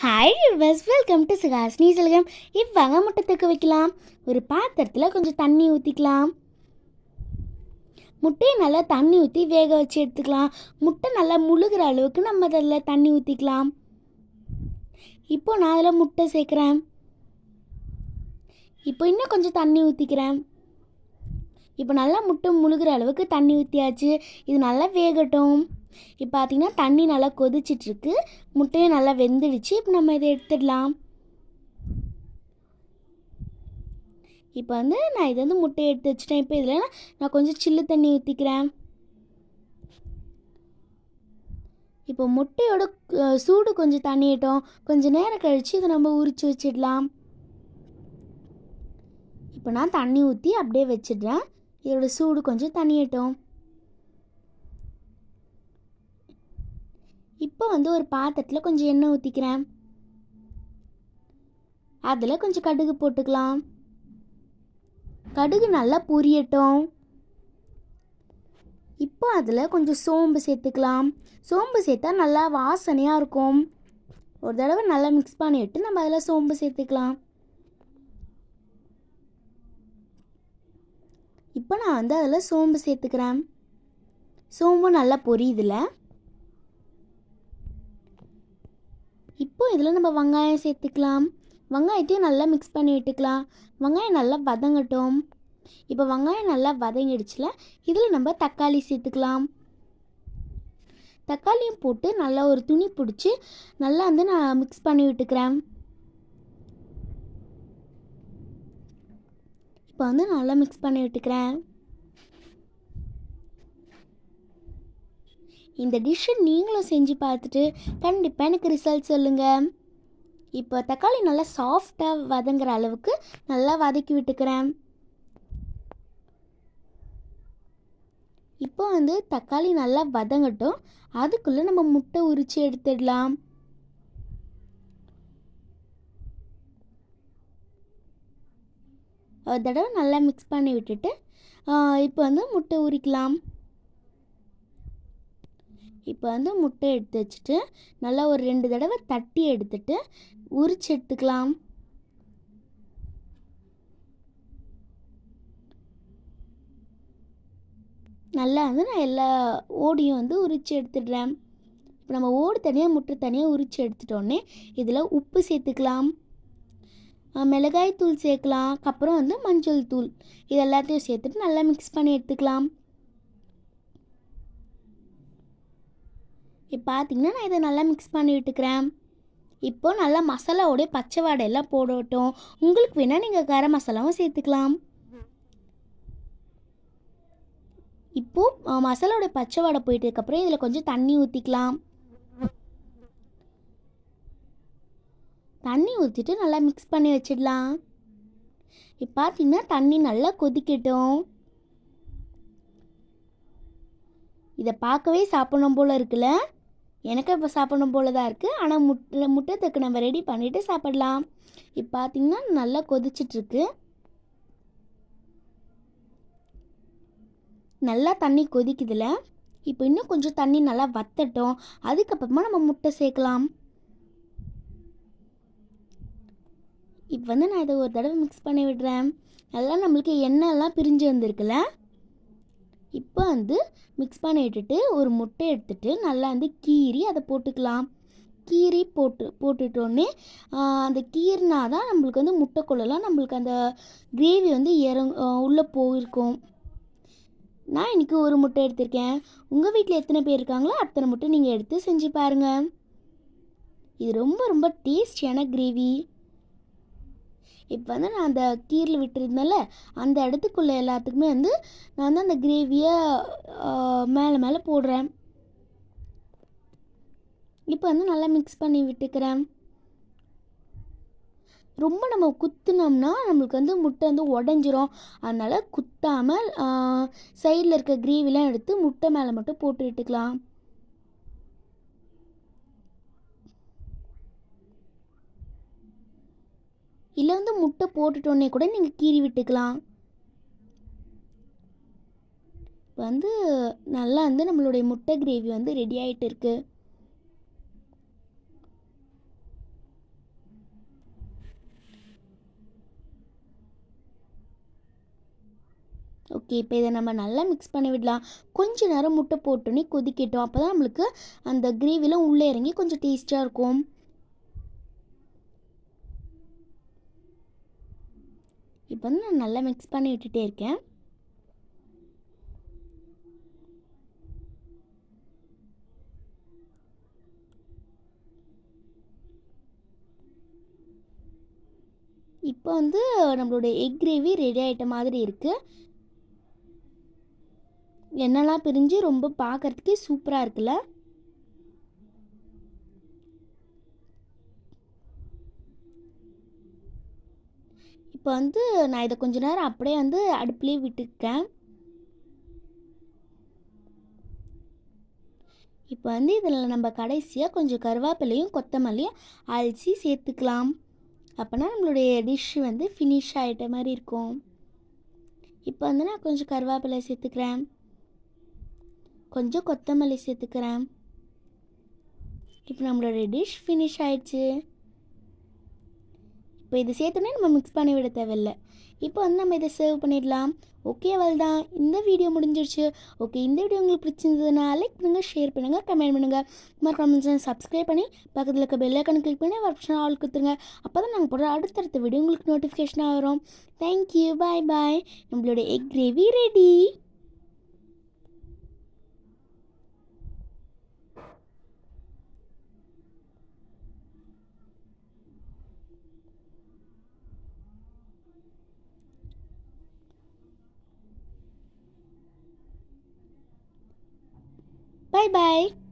Hi viewers, welcome to Suhasini செல்கம். இவ்வாங்க முட்டை தக்க வைக்கலாம். ஒரு பாத்திரத்தில் கொஞ்சம் தண்ணி ஊற்றிக்கலாம். முட்டையை நல்லா தண்ணி ஊற்றி வேக வச்சு எடுத்துக்கலாம். முட்டை நல்லா முழுகிற அளவுக்கு நம்ம அதில் தண்ணி ஊற்றிக்கலாம். இப்போ நான் அதில் முட்டை சேர்க்குறேன். இப்போ இன்னும் கொஞ்சம் தண்ணி ஊற்றிக்கிறேன். இப்போ நல்லா முட்டை முழுகிற அளவுக்கு தண்ணி ஊற்றியாச்சு. இது நல்லா வேகட்டும். இப்போ பார்த்திங்கன்னா தண்ணி நல்லா கொதிச்சிட்ருக்கு. முட்டையும் நல்லா வெந்துடுச்சு. இப்போ நம்ம இதை எடுத்துடலாம். இப்போ நான் இதை முட்டையை எடுத்து வச்சுட்டேன். இப்போ இதில் நான் கொஞ்சம் சில்லு தண்ணி ஊற்றிக்கிறேன். இப்போ முட்டையோட சூடு கொஞ்சம் தண்ணியிட்டோம். கொஞ்சம் நேரம் கழித்து இதை நம்ம உரித்து வச்சிடலாம். இப்போ நான் தண்ணி ஊற்றி அப்படியே வச்சிடுறேன். இதோட சூடு கொஞ்சம் தண்ணியிட்டோம். இப்போ ஒரு பாத்திரத்தில் கொஞ்சம் எண்ணெய் ஊற்றிக்கிறேன். அதில் கொஞ்சம் கடுகு போட்டுக்கலாம். கடுகு நல்லா பொரியட்டும். இப்போ அதில் கொஞ்சம் சோம்பு சேர்த்துக்கலாம். சோம்பு சேர்த்தா நல்லா வாசனையாக இருக்கும். ஒரு தடவை நல்லா மிக்ஸ் பண்ணிவிட்டு நம்ம அதில் சோம்பு சேர்த்துக்கலாம். இப்போ நான் அதில் சோம்பு சேர்த்துக்கிறேன். சோம்பு நல்லா பொரியுதுல. இப்போ இதில் நம்ம வெங்காயம் சேர்த்துக்கலாம். வெங்காயத்தையும் நல்லா மிக்ஸ் பண்ணி விட்டுக்கலாம். வெங்காயம் நல்லா வதங்கட்டும். இப்போ வெங்காயம் நல்லா வதங்கிடுச்சுல, இதில் நம்ம தக்காளி சேர்த்துக்கலாம். தக்காளியும் போட்டு நல்லா ஒரு துணி பிடிச்சி நல்லா நான் மிக்ஸ் பண்ணி விட்டுக்கிறேன். இப்போ நல்லா மிக்ஸ் பண்ணி விட்டுக்கிறேன். இந்த டிஷ்ஷை நீங்களும் செஞ்சு பார்த்துட்டு கண்டிப்பாக எனக்கு ரிசல்ட் சொல்லுங்கள். இப்போ தக்காளி நல்லா சாஃப்டாக வதங்குற அளவுக்கு நல்லா வதக்கி விட்டுக்கிறேன். இப்போ தக்காளி நல்லா வதங்கட்டும். அதுக்குள்ளே நம்ம முட்டை உரித்து எடுத்துடலாம். ஒரு தடவை நல்லா மிக்ஸ் பண்ணி விட்டுட்டு இப்போ முட்டை உரிக்கலாம். இப்போ முட்டை எடுத்து வச்சுட்டு நல்லா ஒரு 2 தடவை தட்டி எடுத்துட்டு உரிச்சு எடுத்துக்கலாம். நல்லா நான் எல்லா ஓடியும் உரிச்சு எடுத்துடுறேன். இப்போ நம்ம ஓடு தனியாக முட்டை தனியாக உரிச்சு எடுத்துட்டோன்னே இதில் உப்பு சேர்த்துக்கலாம். மிளகாய் தூள் சேர்க்கலாம். அப்புறம் மஞ்சள் தூள் இது எல்லாத்தையும் சேர்த்துட்டு நல்லா மிக்ஸ் பண்ணி எடுத்துக்கலாம். இப்போ பார்த்திங்கன்னா நான் இதை நல்லா மிக்ஸ் பண்ணி விட்டுக்கிறேன். இப்போ நல்லா மசாலாவோடைய பச்சை வாடையெல்லாம் போடட்டும். உங்களுக்கு வேணால் நீங்கள் கரம் மசாலாவும் சேர்த்துக்கலாம். இப்போது மசாலாவோடைய பச்சை வாடை போயிட்டதுக்கப்புறம் இதில் கொஞ்சம் தண்ணி ஊற்றிக்கலாம். தண்ணி ஊற்றிட்டு நல்லா மிக்ஸ் பண்ணி வச்சிடலாம். இப்போ பார்த்திங்கன்னா தண்ணி நல்லா கொதிக்கட்டும். இதை பார்க்கவே சாப்பிடணும் போல் இருக்குல்ல. எனக்கு இப்போ சாப்பிடணும் போல தான் இருக்குது. ஆனால் முட்டை நம்ம ரெடி பண்ணிவிட்டு சாப்பிடலாம். இப்போ பார்த்திங்கன்னா நல்லா கொதிச்சிட்ருக்கு. நல்லா தண்ணி கொதிக்குதுல. இப்போ இன்னும் கொஞ்சம் தண்ணி நல்லா வத்தட்டும். அதுக்கப்புறமா நம்ம முட்டை சேர்க்கலாம். இப்போ நான் இதை ஒரு தடவை மிக்ஸ் பண்ணி விடுறேன். நல்லா நம்மளுக்கு எண்ணெய்லாம் பிரிஞ்சு வந்திருக்குல்ல. இப்போ மிக்ஸ் பண்ணி விட்டுட்டு ஒரு முட்டை எடுத்துகிட்டு நல்லா கீறி அதை போட்டுக்கலாம். கீரி போட்டுட்டோன்னே அந்த கீரினா தான் நம்மளுக்கு முட்டைக்குள்ளெல்லாம் நம்மளுக்கு அந்த கிரேவி உள்ளே போயிருக்கும். நான் இன்றைக்கி ஒரு முட்டை எடுத்திருக்கேன். உங்கள் வீட்டில் எத்தனை பேர் இருக்காங்களோ அத்தனை முட்டை நீங்கள் எடுத்து செஞ்சு பாருங்கள். இது ரொம்ப ரொம்ப டேஸ்டியான கிரேவி. இப்போ நான் அந்த கீரில் விட்டுருந்தேன்ல, அந்த இடத்துக்குள்ளே எல்லாத்துக்குமே நான் அந்த கிரேவியை மேலே மேலே போடுறேன். இப்போ நல்லா மிக்ஸ் பண்ணி விட்டுக்கிறேன். ரொம்ப நம்ம குத்துனோம்னா நம்மளுக்கு முட்டை உடஞ்சிரும். அதனால் குத்தாமல் சைடில் இருக்க கிரேவிலாம் எடுத்து முட்டை மேலே மட்டும் போட்டு விட்டுக்கலாம். இல்லை முட்டை போட்டுட்டோன்னே கூட நீங்கள் கீறி விட்டுக்கலாம். இப்போ நல்லா நம்மளுடைய முட்டை கிரேவி ரெடி ஆகிட்டு இருக்குது. ஓகே, இப்போ இதை நம்ம நல்லா மிக்ஸ் பண்ணி விடலாம். கொஞ்ச நேரம் முட்டை போட்டோன்னே கொதிக்கட்டும். அப்போ தான் நம்மளுக்கு அந்த கிரேவிலாம் உள்ளே இறங்கி கொஞ்சம் டேஸ்ட்டாக இருக்கும். இப்போ வந்து நான் நல்லா மிக்ஸ் பண்ணி விட்டுட்டே இருக்கேன். இப்போ வந்து நம்மளுடைய எக் கிரேவி ரெடி ஆகிட்ட மாதிரி இருக்குது. எண்ணெய்லாம் பிரிஞ்சு ரொம்ப பார்க்குறதுக்கே சூப்பராக இருக்குல்ல. இப்போ வந்து நான் இதை கொஞ்ச நேரம் அப்படியே வந்து அடுப்புலேயே விட்டுருக்கேன். இப்போ வந்து இதில் நம்ம கடைசியாக கொஞ்சம் கருவேப்பிலையும் கொத்தமல்லியும் அரைச்சி சேர்த்துக்கலாம். அப்போனா நம்மளுடைய டிஷ் வந்து ஃபினிஷ் ஆகிட்ட மாதிரி இருக்கும். இப்போ வந்து நான் கொஞ்சம் கருவேப்பிலை சேர்த்துக்கிறேன், கொஞ்சம் கொத்தமல்லி சேர்த்துக்கிறேன். இப்போ நம்மளுடைய டிஷ் ஃபினிஷ் ஆயிடுச்சு. இப்போ இது சேர்த்தோன்னே நம்ம மிக்ஸ் பண்ணி விட தேவையில்லை. இப்போ வந்து நம்ம இதை சர்வ் பண்ணிடலாம். ஓகே, அவள் தான் இந்த வீடியோ முடிஞ்சிருச்சு. ஓகே, இந்த வீடியோ உங்களுக்கு பிடிச்சிருந்ததுன்னா லைக் பண்ணுங்கள், ஷேர் பண்ணுங்கள், கமெண்ட் பண்ணுங்கள். மறக்காம சப்ஸ்கிரைப் பண்ணி பக்கத்தில் இருக்க பெல் ஐக்கானை கிளிக் பண்ணி ஆப்ஷன் ஆல் கொடுத்துருங்க. அப்போ தான் நாங்கள் போடுற அடுத்தடுத்த வீடியோ உங்களுக்கு நோட்டிஃபிகேஷனாக வரும். தேங்க்யூ, பாய் பாய். நம்மளோட egg gravy ready. Bye bye.